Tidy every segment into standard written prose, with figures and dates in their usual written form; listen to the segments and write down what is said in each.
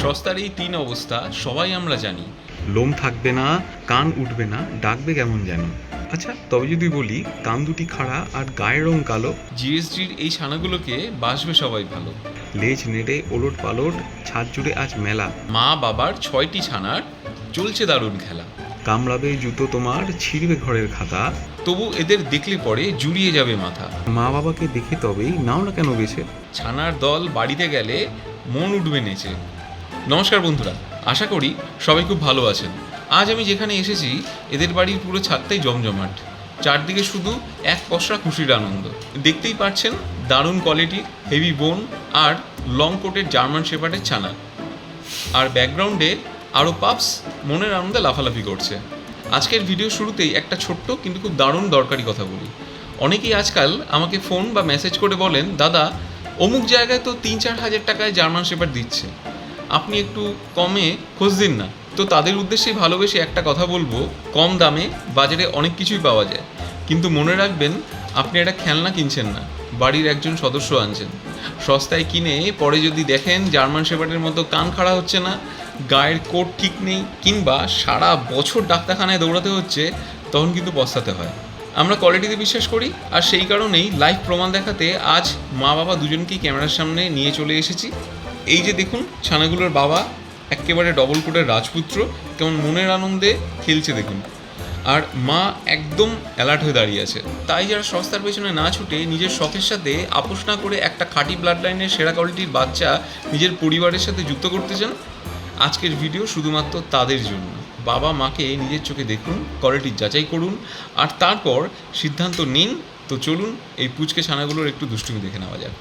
সস্তার এই তিন অবস্থা সবাই আমরা জানি। লোম থাকবে না, কান উঠবে না, ডাকবে কেমন যেন। আচ্ছা, তবে যদি বলি কান দুটি খাড়া আর গায়ের রং কালো, জিএসটির এই ছানাগুলোকে বাসবে সবাই ভালো। লেজ নেড়ে ওলট পালট, ছাদ জুড়ে আজ মেলা। মা বাবার 6টি ছানার চলছে দারুণ খেলা। কামড়াবে জুতো তোমার, ছিঁড়বে ঘরের খাতা। তবু এদের দেখলে পরে জুড়িয়ে যাবে মাথা। মা বাবাকে দেখে তবেই নাও না কেন বেছে। ছানার দল বাড়িতে গেলে মন উঠবে নেচে। নমস্কার বন্ধুরা, আশা করি সবাই খুব ভালো আছেন। আজ আমি যেখানে এসেছি এদের বাড়ির পুরো ছাদটাই জমজমাট। চারদিকে শুধু এক পসরা খুশির আনন্দ। দেখতেই পাচ্ছেন দারুণ কোয়ালিটি, হেভি বোন আর লং কোটের জার্মান শেপার্ডের ছানা। আর ব্যাকগ্রাউন্ডে আরও পাপস মনের আনন্দে লাফালাফি করছে। আজকের ভিডিও শুরুতেই একটা ছোট্ট কিন্তু খুব দারুণ দরকারি কথা বলি। অনেকেই আজকাল আমাকে ফোন বা মেসেজ করে বলেন, দাদা অমুক জায়গায় তো 3-4 হাজার টাকায় জার্মান শেপার্ড দিচ্ছে, আপনি একটু কমে খোঁজ দিন না। তো তাদের উদ্দেশ্যেই ভালোবেসে একটা কথা বলবো, কম দামে বাজারে অনেক কিছুই পাওয়া যায়, কিন্তু মনে রাখবেন আপনি একটা খেলনা কিনছেন না, বাড়ির একজন সদস্য আনছেন। সস্তায় কিনে পরে যদি দেখেন জার্মান শেপার্ডের মতো কান খাড়া হচ্ছে না, গায়ের কোট ঠিক নেই, কিংবা সারা বছর ডাক্তারখানায় দৌড়াতে হচ্ছে, তখন কিন্তু পস্তাতে হয়। আমরা কোয়ালিটিতে বিশ্বাস করি, আর সেই কারণেই লাইভ প্রমাণ দেখাতে আজ মা বাবা দুজনকেই ক্যামেরার সামনে নিয়ে চলে এসেছি। এই যে দেখুন ছানাগুলোর বাবা, একেবারে ডবল কোটের রাজপুত্র, কেমন মনের আনন্দে খেলছে দেখুন। আর মা একদম অ্যালার্ট হয়ে দাঁড়িয়ে আছে। তাই যারা সস্তার পেছনে না ছুটে নিজের শখের সাথে আপোষ না করে একটা খাঁটি ব্লাড লাইনের সেরা কোয়ালিটির বাচ্চা নিজের পরিবারের সাথে যুক্ত করতে চান, আজকের ভিডিও শুধুমাত্র তাদের জন্য। বাবা মাকে নিজের চোখে দেখুন, কোয়ালিটির যাচাই করুন, আর তারপর সিদ্ধান্ত নিন। তো চলুন এই পুচকে ছানাগুলোর একটু দুষ্টুমি দেখে নেওয়া যাক।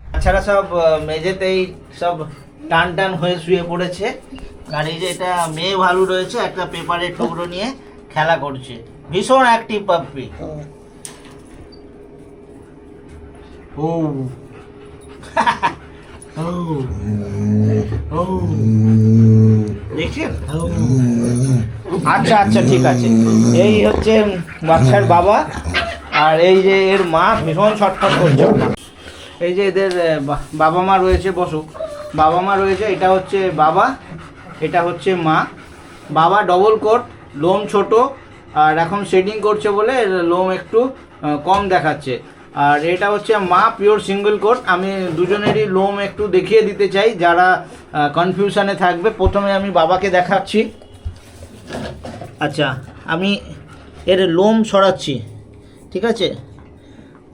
বাচ্চারা সব মেঝেতেই সব টান টান হয়ে শুয়ে পড়েছে। আর এই যে এটা মেয়ে ভালু রয়েছে, একটা পেপারের টুকরো নিয়ে খেলা করছে। ভীষণ অ্যাক্টিভ পাপ্পি। ও ও দেখছেন? আচ্ছা আচ্ছা, ঠিক আছে। এই হচ্ছে বাচ্চার বাবা, আর এই যে এর মা ভীষণ ছটফট করছে। এই যে এদের বাবা মা রয়েছে, বসুক। বাবা মা রয়েছে, এটা হচ্ছে বাবা, এটা হচ্ছে মা। বাবা ডবল কোট, লোম ছোট, আর এখন শেডিং করছে বলে লোম একটু কম দেখাচ্ছে। আর এটা হচ্ছে মা, পিওর সিঙ্গেল কোট। আমি দুজনেরই লোম একটু দেখিয়ে দিতে চাই যারা কনফিউশনে থাকবে। প্রথমে আমি বাবাকে দেখাচ্ছি। আচ্ছা, আমি এর লোম সরাচ্ছি, ঠিক আছে?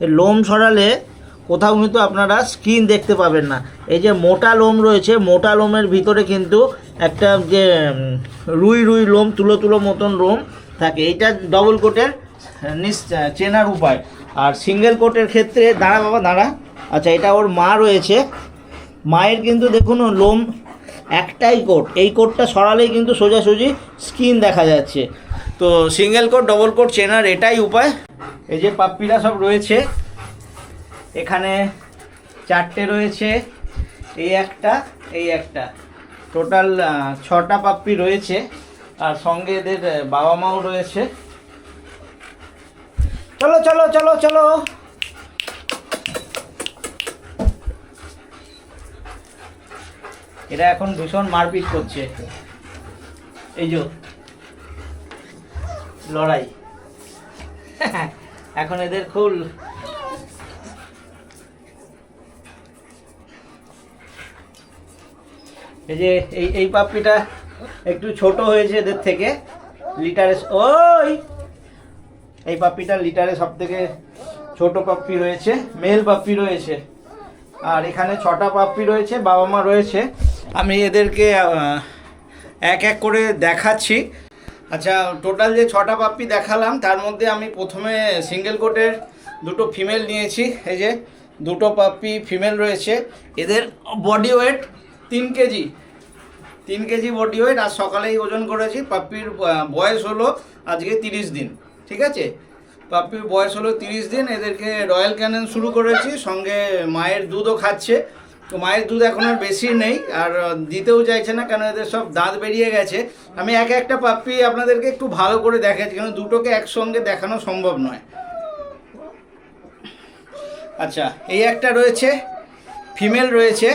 এর লোম সরালে কোথাও কিন্তু আপনারা স্কিন দেখতে পাবেন না। এই যে মোটা লোম রয়েছে, মোটা লোমের ভিতরে কিন্তু একটা যে রুই রুই লোম, তুলো তুলো মতন লোম থাকে। এইটা ডবল কোটের চেনার উপায়। আর সিঙ্গেল কোটের ক্ষেত্রে, দাঁড়া বাবা দাঁড়া। আচ্ছা, এটা ওর মা রয়েছে। মায়ের কিন্তু দেখুন লোম একটাই কোট, এই কোটটা সরালেই কিন্তু সোজাসুজি স্কিন দেখা যাচ্ছে। তো সিঙ্গেল কোট ডবল কোট চেনার এটাই উপায়। এই যে পাপ্পিরা সব রয়েছে, এখানে 4টে রয়েছে, এই একটা, এই একটা, টোটাল 6টা পাপ্পি রয়েছে। আর সঙ্গে এদের বাবা মাও রয়েছে। চলো চলো চলো চলো। এরা এখন ভীষণ মারপিট করছে, এই যে লড়াই। এখন এদের খুব এই যে এই পাপ্পিটা একটু ছোট হয়েছে এদের থেকে, লিটারে। ওই এই পাপ্পিটা লিটারে সব থেকে ছোট পাপ্পি রয়েছে, মেল পাপ্পি রয়েছে। আর এখানে 6টা পাপ্পি রয়েছে, বাবা মা রয়েছে। আমি এদেরকে এক এক করে দেখাচ্ছি। আচ্ছা, টোটাল যে 6টা পাপ্পি দেখালাম, তার মধ্যে আমি প্রথমে সিঙ্গেল কোটের 2টো ফিমেল নিয়েছি। এই যে 2টো পাপ্পি ফিমেল রয়েছে। এদের body weight 3 kg body weight. আর সকালেই ওজন করেছি। পাপ্পির বয়স হলো আজকে 30 দিন, ঠিক আছে? পাপ্পির বয়স হলো 30 দিন। এদেরকে রয়্যাল ক্যানেন শুরু করেছি, সঙ্গে মায়ের দুধও খাচ্ছে। তো মায়ের দুধ এখন আর বেশি নেই, আর দিতেও চাইছে না, কেন এদের সব দাঁত বেরিয়ে গেছে। আমি একটা পাপ্পি আপনাদেরকে একটু ভালো করে দেখাচ্ছি, কেন দুটোকে একসঙ্গে দেখানো সম্ভব নয়। আচ্ছা, এই একটা রয়েছে, ফিমেল রয়েছে,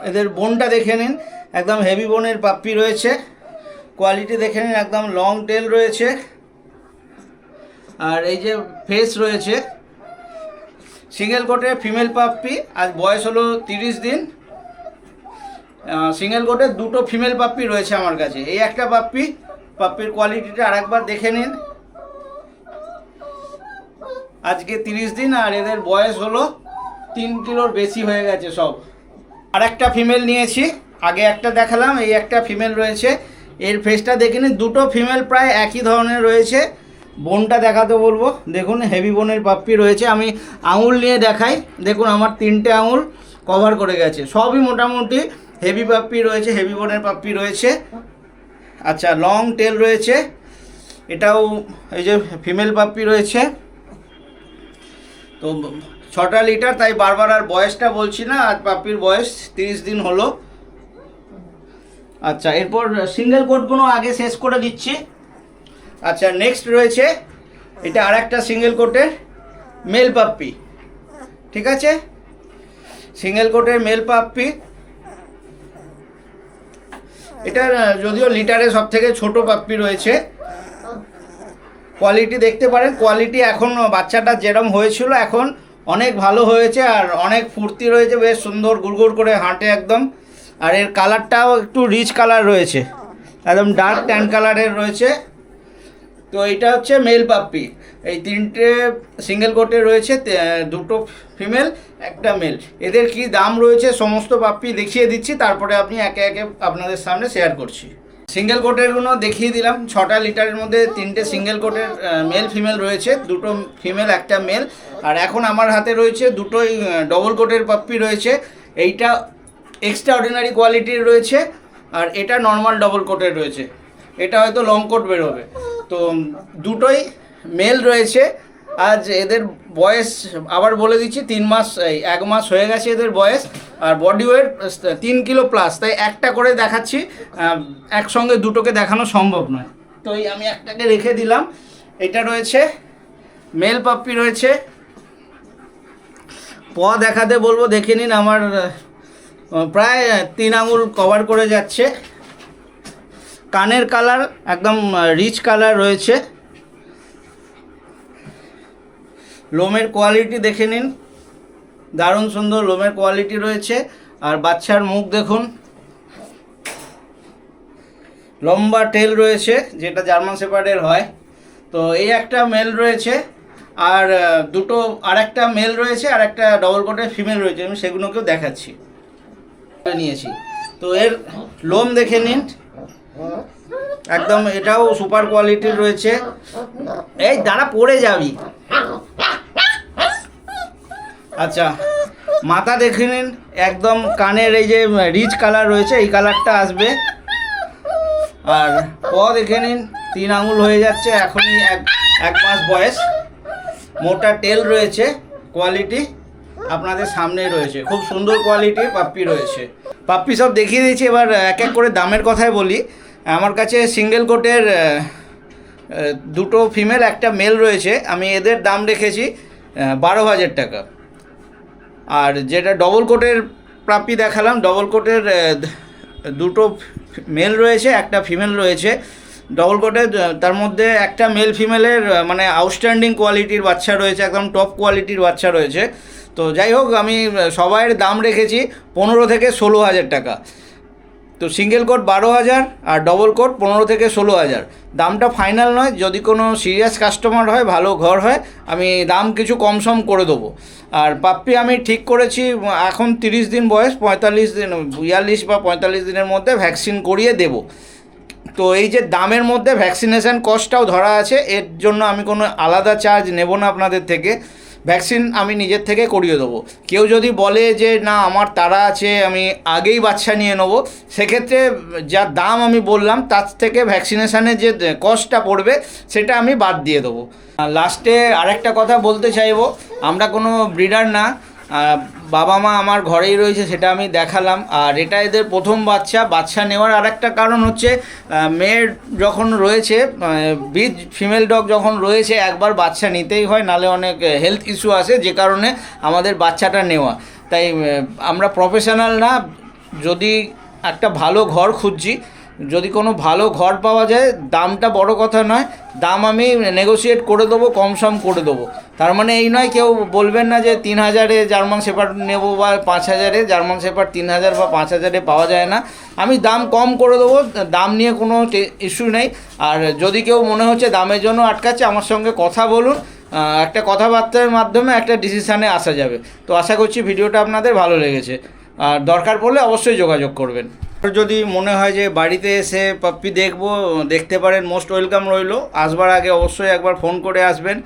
এদের বোনটা দেখে নিন, একদম হেভি বোনের পাপ্পি রয়েছে, কোয়ালিটি দেখে নিন, একদম লং টেল রয়েছে। আর এই যে ফেস রয়েছে, সিঙ্গেল কোটের ফিমেল পাপ্পি, আজ বয়স হলো 30 দিন। সিঙ্গেল কোটের দুটো ফিমেল পাপ্পি রয়েছে আমার কাছে। এই একটা পাপ্পি, পাপ্পির কোয়ালিটিটা আরেকবার দেখে নিন। আজকে 30 দিন আর এদের বয়স হলো 3 কিলোর বেশি হয়ে গেছে সব। আর একটা ফিমেল নিয়েছি, আগে একটা দেখালাম, এই একটা ফিমেল রয়েছে। এর ফেসটা দেখে নিন, দুটো ফিমেল প্রায় একই ধরনের রয়েছে। বোনটা দেখাতে বলবো, দেখুন হেভি বোনের পাপ্পি রয়েছে। আমি আঙুল নিয়ে দেখাই, দেখুন আমার 3টে আঙুল কভার করে গেছে। সবই মোটামুটি হেভি পাপ্পি রয়েছে, হেভি বোনের পাপ্পি রয়েছে। আচ্ছা, লং টেল রয়েছে, এটাও এই যে ফিমেল পাপ্পি রয়েছে। তো 6টা লিটার, তাই বারবার আর বয়সটা বলছি না। আর পাপ্পির বয়স 30 দিন হলো। আচ্ছা, এরপর সিঙ্গেল কোটগুলো আগে শেষ করে দিচ্ছি। আচ্ছা, নেক্সট রয়েছে এটা আর একটা সিঙ্গেল কোটের মেল পাপ্পি, ঠিক আছে, সিঙ্গেল কোটের মেল পাপ্পি। এটা যদিও লিটারে সব থেকে ছোট পাপ্পি রয়েছে। কোয়ালিটি দেখতে পারেন, কোয়ালিটি এখন বাচ্চাটা যেরকম হয়েছিল এখন অনেক ভালো হয়েছে, আর অনেক ফুর্তি রয়েছে, বেশ সুন্দর গুড়গুড় করে হাঁটে একদম। আর এর কালারটাও একটু রিচ কালার রয়েছে, একদম ডার্ক ট্যান কালারের রয়েছে। তো এইটা হচ্ছে মেল পাপ্পি। এই 3টে সিঙ্গেল কোটে রয়েছে, দুটো ফিমেল একটা মেল। এদের কি দাম রয়েছে সমস্ত পাপ্পি দেখিয়ে দিচ্ছি, তারপরে আপনি একে একে আপনাদের সামনে শেয়ার করছি। সিঙ্গেল কোটেরগুলো দেখিয়ে দিলাম। 6টা লিটারের মধ্যে 3টে সিঙ্গেল কোটের মেল ফিমেল রয়েছে, দুটো ফিমেল একটা মেল। আর এখন আমার হাতে রয়েছে দুটোই ডবল কোটের পাপ্পি রয়েছে। এইটা এক্সট্রা অর্ডিনারি কোয়ালিটির রয়েছে, আর এটা নর্মাল ডবল কোটের রয়েছে। এটা হয়তো লং কোট বেরোবে। তো দুটোই মেল রয়েছে। আজ এদের বয়স আবার বলে দিচ্ছি, 1 মাস হয়ে গেছে এদের বয়স। আর বডি ওয়েট 3 কিলো প্লাস, তাই একটা করে দেখাচ্ছি, একসঙ্গে দুটোকে দেখানো সম্ভব নয়। তো আমি একটাকে রেখে দিলাম। এটা রয়েছে মেল পাপ্পি রয়েছে। দেখাতে বলবো, দেখে নিন, আমার প্রায় 3 আঙুল কভার করে যাচ্ছে। কানের কালার একদম রিচ কালার রয়েছে। লোমের কোয়ালিটি দেখে নিন, দারুণ সুন্দর লোমের কোয়ালিটি রয়েছে। আর বাচ্চার মুখ দেখুন, লম্বা টেল রয়েছে, যেটা জার্মান শেপার্ডের হয়। তো এই একটা মেল রয়েছে, আর দুটো আরেকটা মেল রয়েছে, আর একটা ডবল কোটের ফিমেল রয়েছে। আমি সেগুলোকেও দেখাচ্ছি, নিয়েছি। তো এর লোম দেখে নিন, একদম এটাও সুপার কোয়ালিটির রয়েছে। এই দাঁড়া, পড়ে যাবি। আচ্ছা, মাথা দেখে নিন, একদম কানের এই যে রিচ কালার রয়েছে, এই কালারটা আসবে। আর দেখে নিন, 3 আঙুল হয়ে যাচ্ছে, এখনই 1 মাস বয়স। মোটা টেল রয়েছে, কোয়ালিটি আপনাদের সামনেই রয়েছে, খুব সুন্দর কোয়ালিটির পাপ্পি রয়েছে। পাপ্পি সব দেখিয়ে দিয়েছি, এবার এক এক করে দামের কথাই বলি। আমার কাছে সিঙ্গেল কোটের দুটো ফিমেল একটা মেল রয়েছে, আমি এদের দাম রেখেছি 12,000 টাকা। আর যেটা ডবল কোটের পাপ্পি দেখালাম, ডবল কোটের দুটো মেল রয়েছে একটা ফিমেল রয়েছে। ডবল কোটের তার মধ্যে একটা মেল ফিমেলের মানে আউটস্ট্যান্ডিং কোয়ালিটির বাচ্চা রয়েছে, একদম টপ কোয়ালিটির বাচ্চা রয়েছে। তো যাই হোক, আমি সবাইয়ের দাম রেখেছি 15 থেকে 16,000 টাকা। তো সিঙ্গেল কোট 12,000 আর ডবল কোট 15 থেকে 16,000। দামটা ফাইনাল নয়, যদি কোনো সিরিয়াস কাস্টমার হয়, ভালো ঘর হয়, আমি দাম কিছু কম সম করে দেবো। আর পাপ্পি আমি ঠিক করেছি, এখন 30 দিন বয়স, 42 দিন 42 বা 45 দিনের মধ্যে ভ্যাকসিন করিয়ে দেব। তো এই যে দামের মধ্যে ভ্যাকসিনেশান কস্টটাও ধরা আছে, এর জন্য আমি কোনো আলাদা চার্জ নেব না আপনাদের থেকে। ভ্যাকসিন আমি নিজের থেকে করিয়ে দেবো। কেউ যদি বলে যে না আমার তাড়া আছে, আমি আগেই বাচ্চা নিয়ে নেবো, সেক্ষেত্রে যা দাম আমি বললাম তার থেকে ভ্যাকসিনেশানের যে কস্টটা পড়বে সেটা আমি বাদ দিয়ে দেবো। লাস্টে আরেকটা কথা বলতে চাইবো, আমরা কোনো ব্রিডার না, বাবা মা আমার ঘরেই রয়েছে, সেটা আমি দেখালাম। আর এটা এদের প্রথম বাচ্চা নেওয়ার আরেকটা কারণ হচ্ছে মেয়ের যখন রয়েছে, বিগ ফিমেল ডগ যখন রয়েছে একবার বাচ্চা নিতেই হয়, নালে অনেক হেলথ ইস্যু আসে, যে কারণে আমাদের বাচ্চাটা নেওয়া। তাই আমরা প্রফেশনাল না, যদি একটা ভালো ঘর খুঁজছি, যদি কোনো ভালো ঘর পাওয়া যায়, দামটা বড় কথা নয়, দাম আমি নেগোশিয়েট করে দেবো, কম সম করে দেবো। তার মানে এই নয় কেউ বলবেন না যে 3000-এ জার্মান শেপার্ড নেবো বা 5000-এ জার্মান শেপার্ড 3000 বা 5000-এ পাওয়া যায় না। আমি দাম কম করে দেবো, দাম নিয়ে কোনো ইস্যু নেই। আর যদি কেউ মনে হচ্ছে দামের জন্য আটকাচ্ছে, আমার সঙ্গে কথা বলুন, একটা কথাবার্তার মাধ্যমে একটা ডিসিশানে আসা যাবে। তো আশা করছি ভিডিওটা আপনাদের ভালো লেগেছে, আর দরকার পড়লে অবশ্যই যোগাযোগ করবেন। যদি মনে হয় যে বাড়িতে এসে পাপ্পি দেখতে পারেন, মোস্ট ওয়েলকাম রইলো। আসবার আগে অবশ্যই একবার ফোন করে আসবেন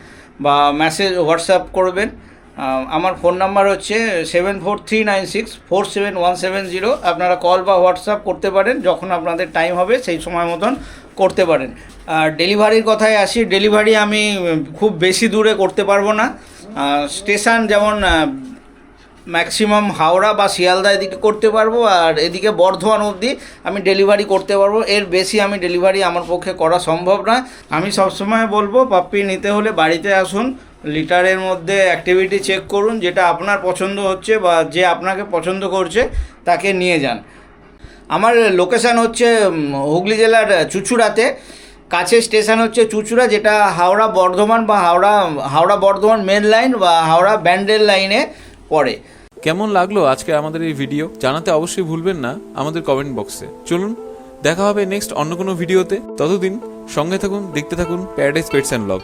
বা মেসেজ হোয়াটসঅ্যাপ করবেন। আমার ফোন নাম্বার হচ্ছে 7439647170। আপনারা কল বা হোয়াটসঅ্যাপ করতে পারেন, যখন আপনাদের টাইম হবে সেই সময় মতন করতে পারেন। আর ডেলিভারির কথায় আসি, ডেলিভারি আমি খুব বেশি দূরে করতে পারবো না। স্টেশন যেমন ম্যাক্সিমাম হাওড়া বা শিয়ালদা এদিকে করতে পারবো, আর এদিকে বর্ধমান অবধি আমি ডেলিভারি করতে পারবো। এর বেশি আমি ডেলিভারি আমার পক্ষে করা সম্ভব না। আমি সবসময় বলবো, পাপ্পি নিতে হলে বাড়িতে আসুন, লিটারের মধ্যে অ্যাক্টিভিটি চেক করুন, যেটা আপনার পছন্দ হচ্ছে বা যে আপনাকে পছন্দ করছে তাকে নিয়ে যান। আমার লোকেশান হচ্ছে হুগলি জেলার চুঁচুড়াতে, কাছে স্টেশন হচ্ছে চুঁচুড়া, যেটা হাওড়া বর্ধমান বা হাওড়া বর্ধমান মেন লাইন বা হাওড়া ব্যান্ডেল লাইনে পড়ে। কেমন লাগলো আজকে আমাদের এই ভিডিও জানাতে অবশ্যই ভুলবেন না আমাদের কমেন্ট বক্সে। চলুন দেখা হবে নেক্সট অন্য কোনো ভিডিওতে, ততদিন সঙ্গে থাকুন, দেখতে থাকুন প্যারাডাইস পেটস অ্যান্ড ব্লগ।